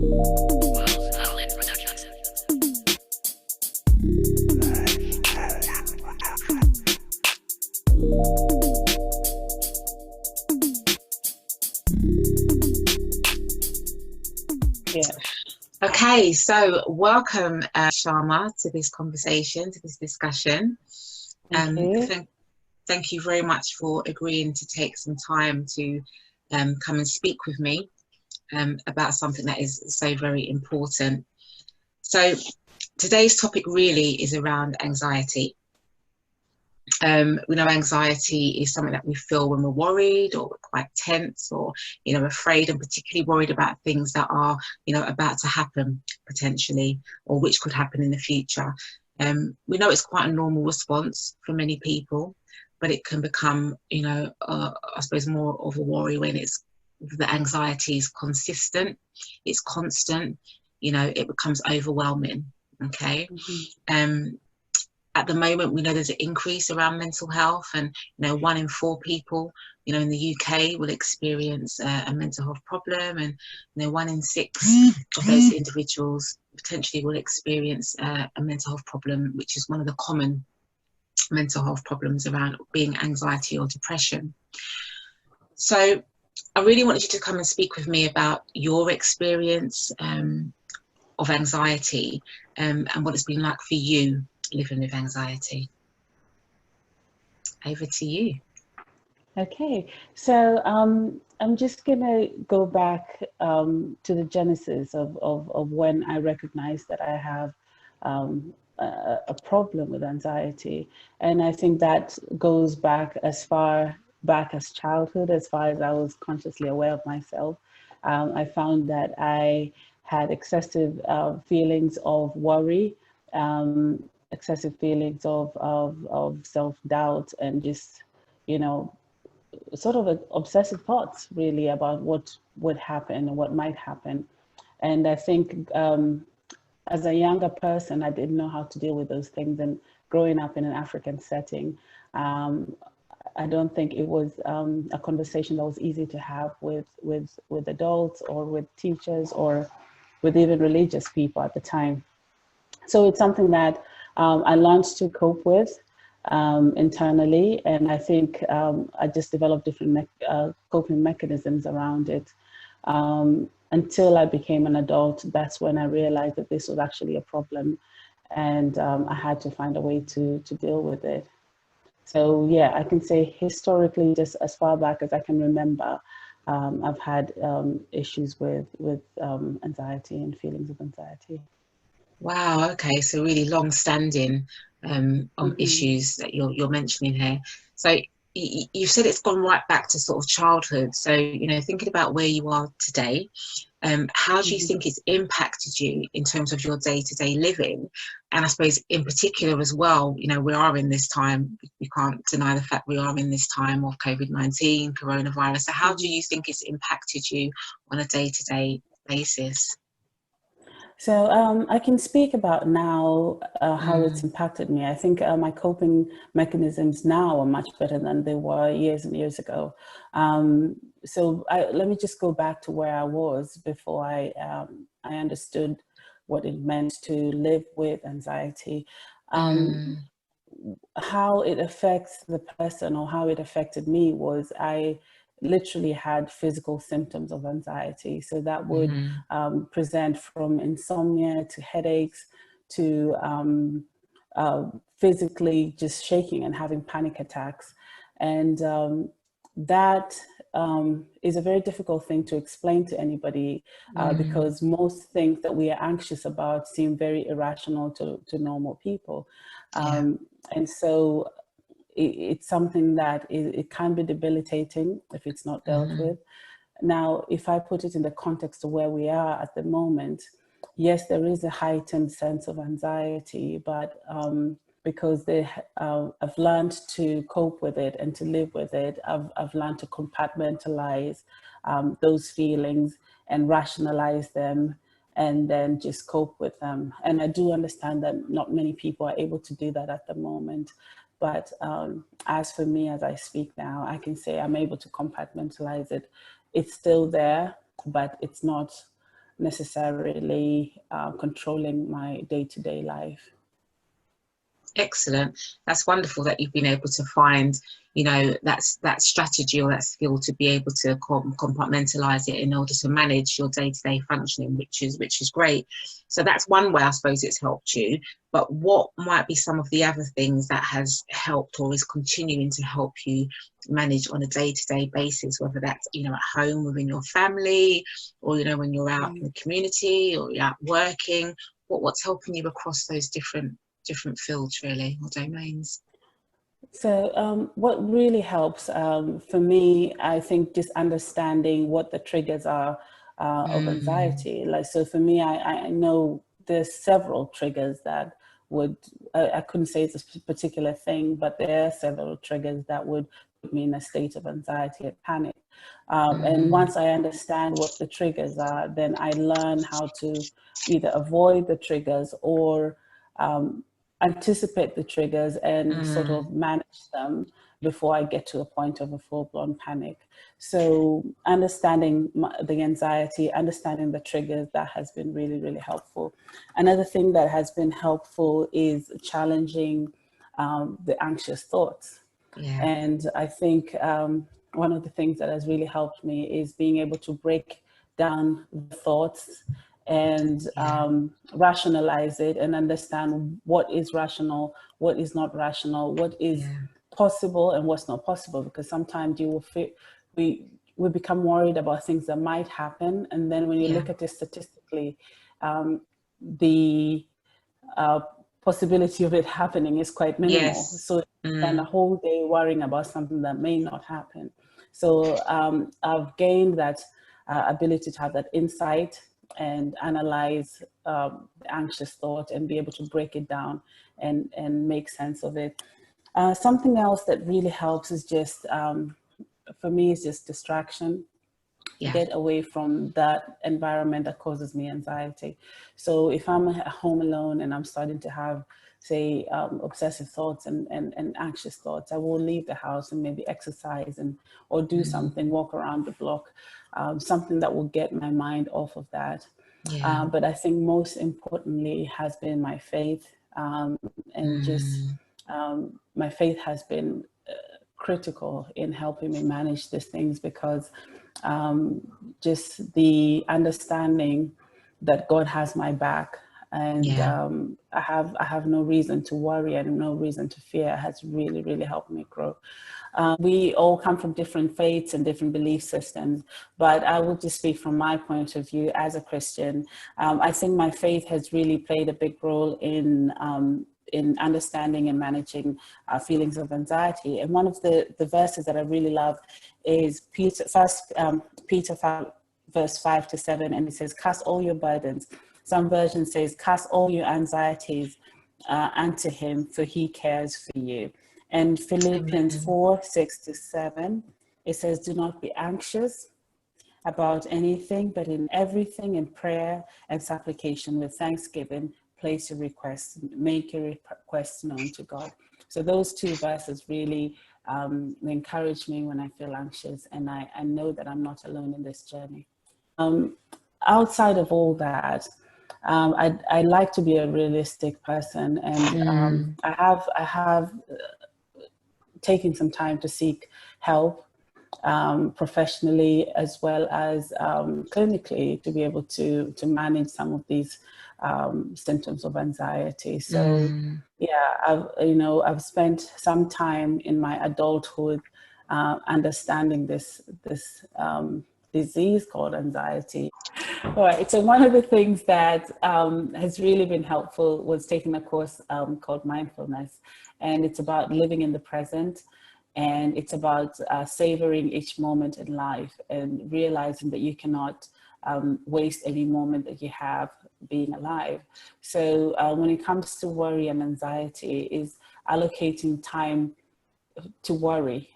Yeah. Okay, so welcome, Sharma, to this conversation, to this discussion. Thank you very much for agreeing to take some time to come and speak with me about something that is so very important. So today's topic really is around anxiety. We know anxiety is something that we feel when we're worried or we're quite tense or, afraid, and particularly worried about things that are, about to happen potentially, or which could happen in the future. We know it's quite a normal response for many people, but it can become, I suppose, more of a worry when the anxiety is consistent, it's constant, it becomes overwhelming. Okay. Mm-hmm. At the moment, we know there's an increase around mental health, and 1 in 4 people, in the UK will experience a mental health problem, and 1 in 6 of those individuals potentially will experience a mental health problem, which is one of the common mental health problems around being anxiety or depression. So I really wanted you to come and speak with me about your experience of anxiety and what it's been like for you living with anxiety. Over to you. Okay, so I'm just gonna go back to the genesis of when I recognized that I have a problem with anxiety, and I think that goes back as far back as childhood, as far as I was consciously aware of myself. I found that I had excessive feelings of worry, excessive feelings of self-doubt, and just, sort of obsessive thoughts really about what would happen and what might happen. And I think as a younger person, I didn't know how to deal with those things. And growing up in an African setting, I don't think it was a conversation that was easy to have with adults or with teachers or with even religious people at the time. So it's something that I learned to cope with internally, and I think I just developed different coping mechanisms around it until I became an adult. That's when I realized that this was actually a problem, and I had to find a way to deal with it. So yeah, I can say historically, just as far back as I can remember, I've had issues with anxiety and feelings of anxiety. Wow. Okay. So really long-standing issues that you're mentioning here. So you said it's gone right back to sort of childhood. So thinking about where you are today, how do you think it's impacted you in terms of your day-to-day living? And I suppose in particular as well, we are in this time. We can't deny the fact we are in this time of COVID-19, coronavirus. So how do you think it's impacted you on a day-to-day basis? So I can speak about now how it's impacted me. I think my coping mechanisms now are much better than they were years and years ago. So let me just go back to where I was before I understood what it meant to live with anxiety. How it affects the person, or how it affected me, was I literally had physical symptoms of anxiety. So that would present from insomnia to headaches to physically just shaking and having panic attacks. And that is a very difficult thing to explain to anybody because most things that we are anxious about seem very irrational to normal people. And so it's something that it can be debilitating if it's not dealt with. Now, if I put it in the context of where we are at the moment, yes, there is a heightened sense of anxiety, but because I've learned to cope with it and to live with it, I've learned to compartmentalize those feelings and rationalize them, and then just cope with them. And I do understand that not many people are able to do that at the moment. But as for me, as I speak now, I can say I'm able to compartmentalize it. It's still there, but it's not necessarily controlling my day-to-day life. Excellent. That's wonderful that you've been able to find, you know, that strategy or that skill to be able to compartmentalize it in order to manage your day-to-day functioning, which is great. So that's one way I suppose it's helped you. But what might be some of the other things that has helped or is continuing to help you manage on a day-to-day basis, whether that's, you know, at home within your family, or, you know, when you're out in the community or you're out working? What's helping you across those different fields, really, or domains? So what really helps for me, I think, just understanding what the triggers are of anxiety. Like, so for me, I know there's several triggers that would, I couldn't say it's a particular thing, but there are several triggers that would put me in a state of anxiety and panic. And once I understand what the triggers are, then I learn how to either avoid the triggers or anticipate the triggers and sort of manage them before I get to a point of a full-blown panic. So understanding the anxiety, understanding the triggers, that has been really, really helpful. Another thing that has been helpful is challenging the anxious thoughts. Yeah. And I think one of the things that has really helped me is being able to break down the thoughts and rationalize it and understand what is rational, what is not rational, what is possible and what's not possible. Because sometimes you will feel, we become worried about things that might happen, and then when you look at it statistically, the possibility of it happening is quite minimal. So you spend a whole day worrying about something that may not happen. So I've gained that ability to have that insight and analyze the anxious thought and be able to break it down and make sense of it. Something else that really helps is just, for me, is just distraction. Get away from that environment that causes me anxiety. So if I'm at home alone and I'm starting to have, say, obsessive thoughts and anxious thoughts, I will leave the house and maybe exercise or do something, walk around the block, something that will get my mind off of that. But I think most importantly has been my faith, and just my faith has been critical in helping me manage these things, because just the understanding that God has my back, and I have no reason to worry and no reason to fear, has really, really helped me grow. We all come from different faiths and different belief systems, but I will just speak from my point of view as a Christian. I think my faith has really played a big role in understanding and managing feelings of anxiety. And one of the verses that I really love is Peter 5, verse 5 to 7, and it says, "Cast all your burdens." Some version says, "Cast all your anxieties unto him, for he cares for you." And Philippians 4, 6 to 7, it says, "Do not be anxious about anything, but in everything, in prayer and supplication with thanksgiving, place your requests, make your requests known to God." So those two verses really encourage me when I feel anxious, and I know that I'm not alone in this journey. Outside of all that, I like to be a realistic person, and I have taken some time to seek help professionally as well as clinically, to be able to manage some of these symptoms of anxiety. So I've spent some time in my adulthood understanding this disease called anxiety. All right, so one of the things that has really been helpful was taking a course called mindfulness, and it's about living in the present. And it's about savoring each moment in life and realizing that you cannot waste any moment that you have being alive. So when it comes to worry and anxiety, is allocating time to worry.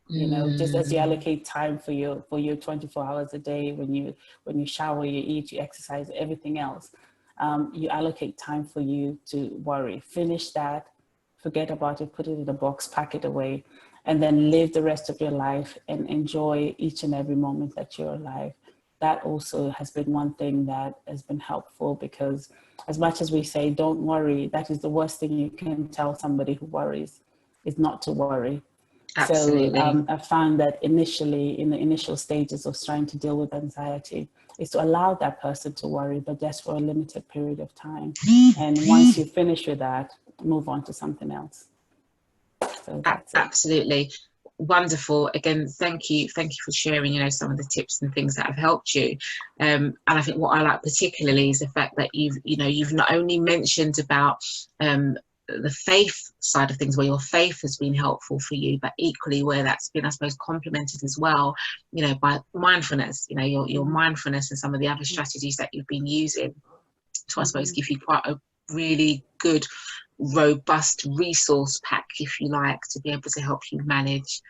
You know, just as you allocate time for your 24 hours a day, when you shower, you eat, you exercise, everything else, you allocate time for you to worry. Finish that, forget about it, put it in a box, pack it away, and then live the rest of your life and enjoy each and every moment that you're alive. that also has been one thing that has been helpful, because as much as we say, don't worry, that is the worst thing you can tell somebody who worries, is not to worry. Absolutely. So I found that initially, in the initial stages of trying to deal with anxiety, is to allow that person to worry, but just for a limited period of time. And once you finish with that, move on to something else. So that's it. Absolutely. Wonderful. Again, thank you for sharing, you know, some of the tips and things that have helped you. And I think what I like particularly is the fact that you've not only mentioned about the faith side of things, where your faith has been helpful for you, but equally where that's been, I suppose, complemented as well, you know, by mindfulness, you know, your mindfulness and some of the other strategies that you've been using to, I suppose, give you quite a really good, robust resource pack, if you like, to be able to help you manage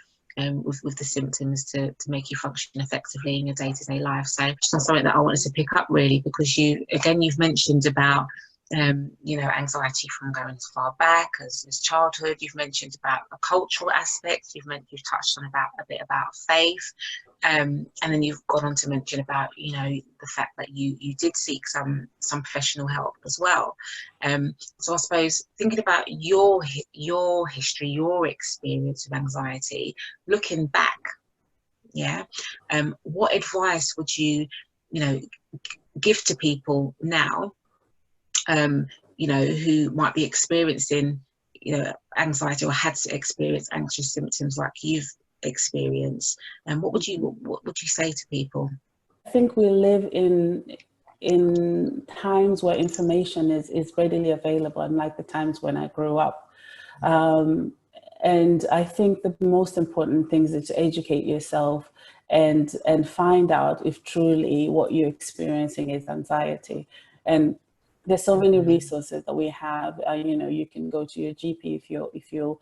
with the symptoms to make you function effectively in your day-to-day life. So just something that I wanted to pick up really, because you've mentioned about you know, anxiety from going as far back as childhood. You've mentioned about a cultural aspect. You've touched on a bit about faith, and then you've gone on to mention about, you know, the fact that you did seek some professional help as well. So I suppose thinking about your history, your experience with anxiety, looking back, yeah, what advice would you know, give to people now, you know, who might be experiencing, you know, anxiety or had to experience anxious symptoms like you've experienced? And what would you say to people? I think we live in times where information is readily available, unlike the times when I grew up. And I think the most important thing is to educate yourself and find out if truly what you're experiencing is anxiety. And there's so many resources that we have. You know, you can go to your GP if you're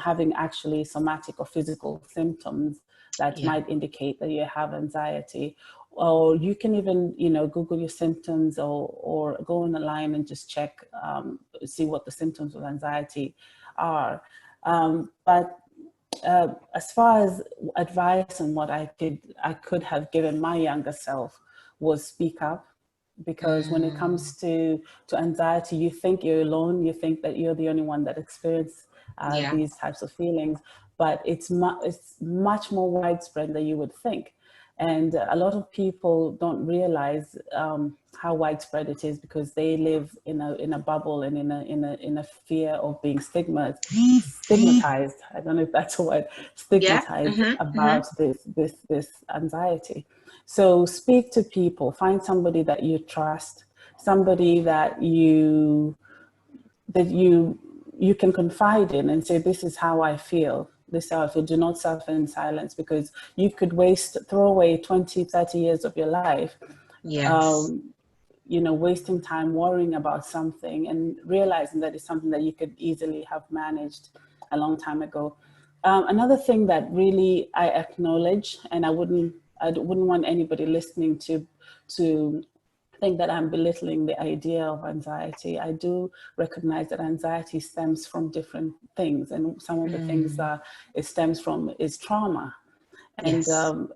having actually somatic or physical symptoms that might indicate that you have anxiety. Or you can even, you know, Google your symptoms or go on the line and just check, see what the symptoms of anxiety are. But as far as advice and what I could have given my younger self was speak up. Because when it comes to anxiety, you think you're alone, you think that you're the only one that experiences these types of feelings, but it's much more widespread than you would think. And a lot of people don't realize how widespread it is, because they live in a bubble and in a fear of being stigmatized. I don't know if that's a word. Stigmatized about this anxiety. So speak to people. Find somebody that you trust, somebody that you can confide in and say, "This is how I feel. This is how I feel." Do not suffer in silence, because you could throw away 20, 30 years of your life, you know, wasting time worrying about something and realizing that it's something that you could easily have managed a long time ago. Another thing that really I acknowledge, and I wouldn't want anybody listening to think that I'm belittling the idea of anxiety. I do recognize that anxiety stems from different things, and some of the things that it stems from is trauma. And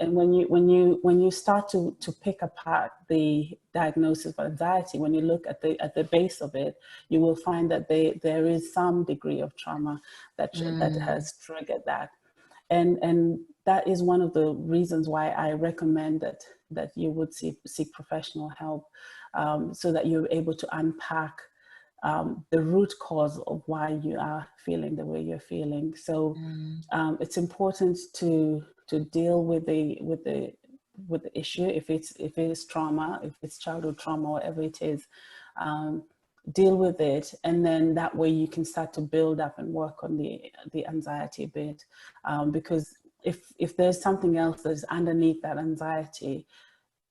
and when you start to pick apart the diagnosis of anxiety, when you look at the base of it, you will find that there is some degree of trauma that has triggered that. And that is one of the reasons why I recommend that you would seek professional help, so that you're able to unpack the root cause of why you are feeling the way you're feeling. So it's important to deal with the issue. If it is trauma, if it's childhood trauma, whatever it is, deal with it, and then that way you can start to build up and work on the anxiety a bit, because if there's something else that's underneath that anxiety,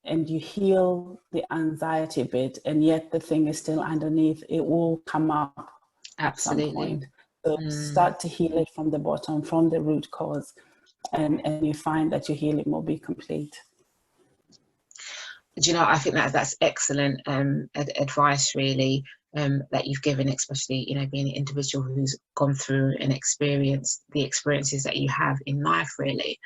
and you heal the anxiety a bit, and yet the thing is still underneath, it will come up at some point. So start to heal it from the bottom, from the root cause, and you find that your healing will be complete. Do you know, I think that's excellent advice, really, that you've given, especially, you know, being an individual who's gone through and experienced the experiences that you have in life, really.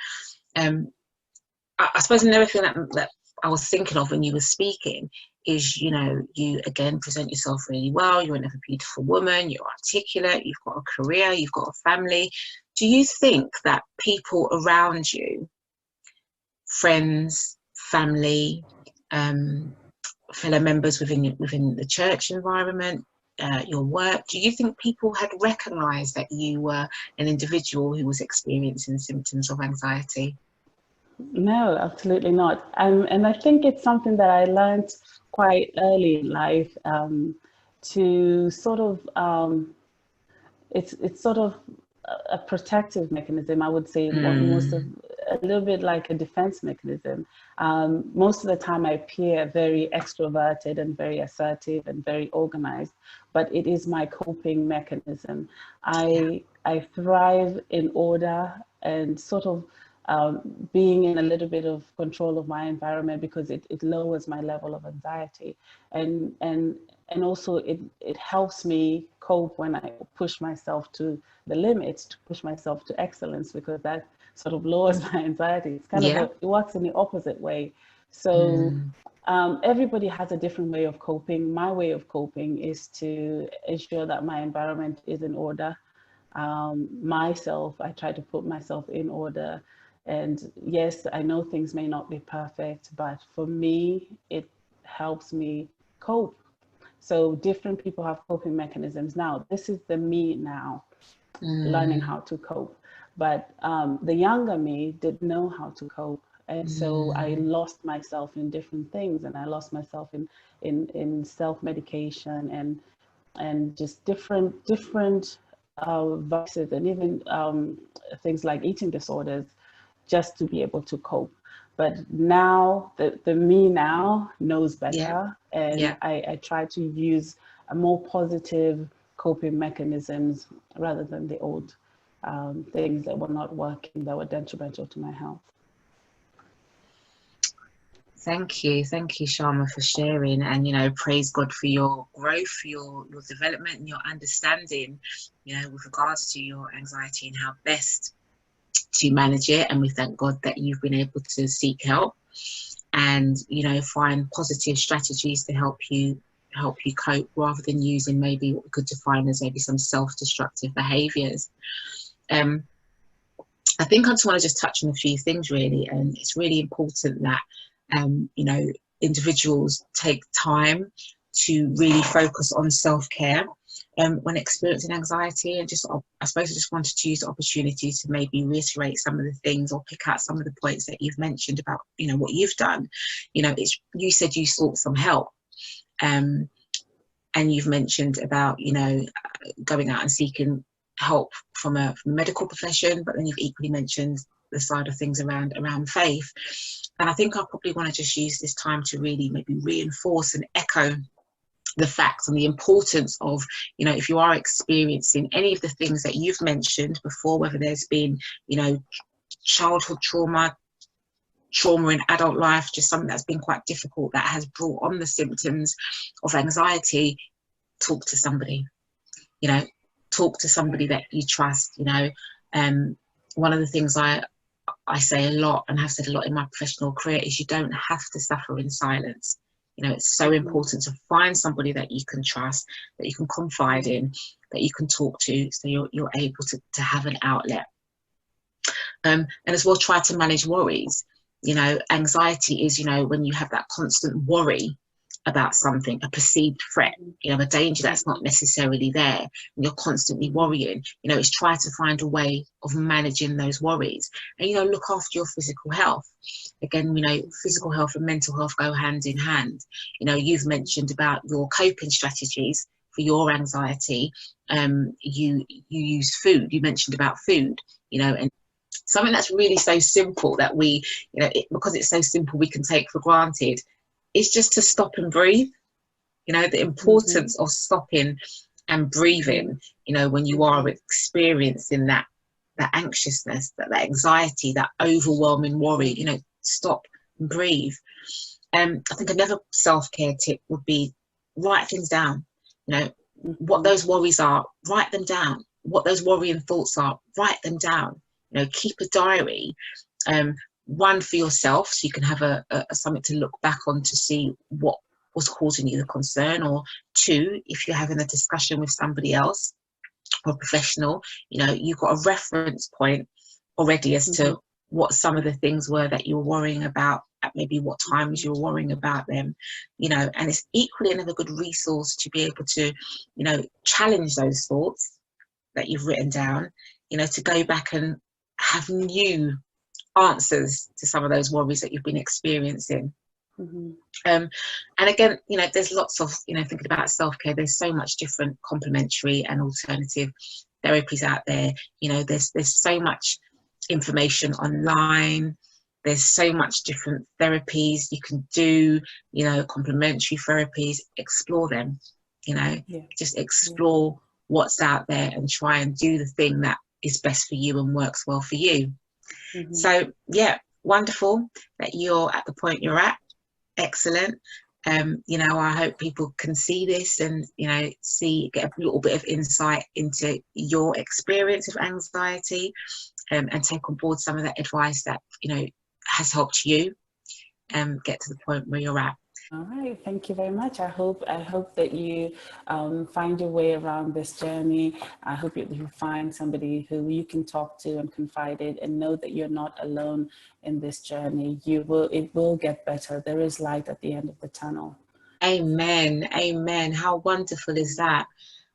I suppose another thing that I was thinking of when you were speaking is, you know, you again present yourself really well. You're another beautiful woman. You're articulate. You've got a career. You've got a family. Do you think that people around you, friends, family, fellow members within the church environment, your work, do you think people had recognised that you were an individual who was experiencing symptoms of anxiety? No, absolutely not. And I think it's something that I learned quite early in life, to sort of, it's sort of a protective mechanism, I would say, most of a little bit like a defense mechanism. Most of the time I appear very extroverted and very assertive and very organized, but it is my coping mechanism. I thrive in order and sort of being in a little bit of control of my environment, because it lowers my level of anxiety, and also it helps me cope when I push myself to the limits, to push myself to excellence, because that sort of lowers my anxiety. It's kind of it works in the opposite way. So everybody has a different way of coping. My way of coping is to ensure that my environment is in order. Myself, I try to put myself in order. And yes, I know things may not be perfect, but for me, it helps me cope. So different people have coping mechanisms. Now, this is the me now, learning how to cope. But the younger me didn't know how to cope. And so I lost myself in different things, and I lost myself in self-medication and just different vices, and even things like eating disorders, just to be able to cope. But now the me now knows better, and I try to use a more positive coping mechanisms rather than the old things that were not working, that were detrimental to my health. Thank you, Sharma, for sharing, and you know, praise God for your growth, for your development, and your understanding, you know, with regards to your anxiety and how best to manage it. And we thank God that you've been able to seek help and, you know, find positive strategies to help you cope, rather than using maybe what we could define as maybe some self-destructive behaviours. I think I just want to just touch on a few things really, and it's really important that you know, individuals take time to really focus on self-care when experiencing anxiety. And just, I suppose I just wanted to use the opportunity to maybe reiterate some of the things, or pick out some of the points that you've mentioned about, you know, what you've done. You know, you said you sought some help, and you've mentioned about, you know, going out and seeking help from a medical profession, but then you've equally mentioned the side of things around faith. And I think I probably want to just use this time to really maybe reinforce and echo the facts and the importance of, you know, if you are experiencing any of the things that you've mentioned before, whether there's been, you know, childhood trauma in adult life, just something that's been quite difficult that has brought on the symptoms of anxiety, talk to somebody, you know, talk to somebody that you trust. You know, one of the things I say a lot, and have said a lot in my professional career, is you don't have to suffer in silence. You know, it's so important to find somebody that you can trust, that you can confide in, that you can talk to, so you're able to have an outlet. And as well, try to manage worries. You know, anxiety is, you know, when you have that constant worry about something, a perceived threat, you know, a danger that's not necessarily there, and you're constantly worrying. You know, it's try to find a way of managing those worries, and, you know, look after your physical health. Again, you know, physical health and mental health go hand in hand. You know, you've mentioned about your coping strategies for your anxiety. You use food. You mentioned about food, you know, and something that's really so simple that we, you know, because it's so simple, we can take for granted. It's just to stop and breathe. You know, the importance of stopping and breathing, you know, when you are experiencing that anxiousness, that anxiety, that overwhelming worry, you know, stop and breathe. I think another self-care tip would be write things down. You know, what those worries are, write them down. What those worrying thoughts are, write them down. You know, keep a diary. one for yourself, so you can have a something to look back on to see what was causing you the concern, or two, if you're having a discussion with somebody else or professional, you know, you've got a reference point already as to what some of the things were that you were worrying about, at maybe what times you were worrying about them, you know. And it's equally another good resource to be able to, you know, challenge those thoughts that you've written down, you know, to go back and have new answers to some of those worries that you've been experiencing. And again, you know, there's lots of, you know, thinking about self-care, there's so much different complementary and alternative therapies out there. You know, there's so much information online, there's so much different therapies you can do, you know, complementary therapies. Explore them, you know, just explore what's out there and try and do the thing that is best for you and works well for you. So yeah, wonderful that you're at the point you're at. Excellent. You know, I hope people can see this and, you know, get a little bit of insight into your experience of anxiety, and take on board some of that advice that, you know, has helped you get to the point where you're at. All right, thank you very much. I hope that you find your way around this journey. I hope you find somebody who you can talk to and confide in, and know that you're not alone in this journey. It will get better. There is light at the end of the tunnel. Amen. Amen. How wonderful is that?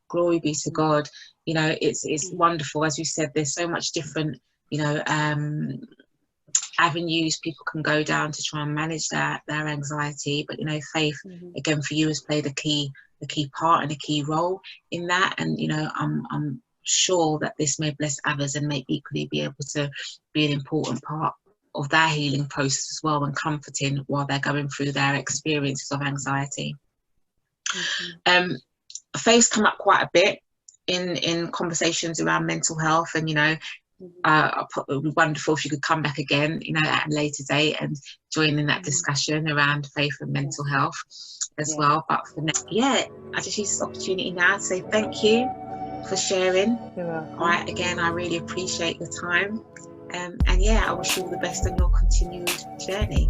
Glory be to God. You know, it's wonderful. As you said, there's so much different, you know, avenues people can go down to try and manage their anxiety. But, you know, faith, again, for you, has played a key part and a key role in that. And, you know, I'm sure that this may bless others and may equally be able to be an important part of their healing process as well, and comforting while they're going through their experiences of anxiety. Faith's come up quite a bit in conversations around mental health, and, you know, it would be wonderful if you could come back again, you know, at a later date and join in that discussion around faith and mental health as well. But for now, I just use this opportunity now to say thank you for sharing. All right, again, I really appreciate the time, and I wish you all the best on your continued journey.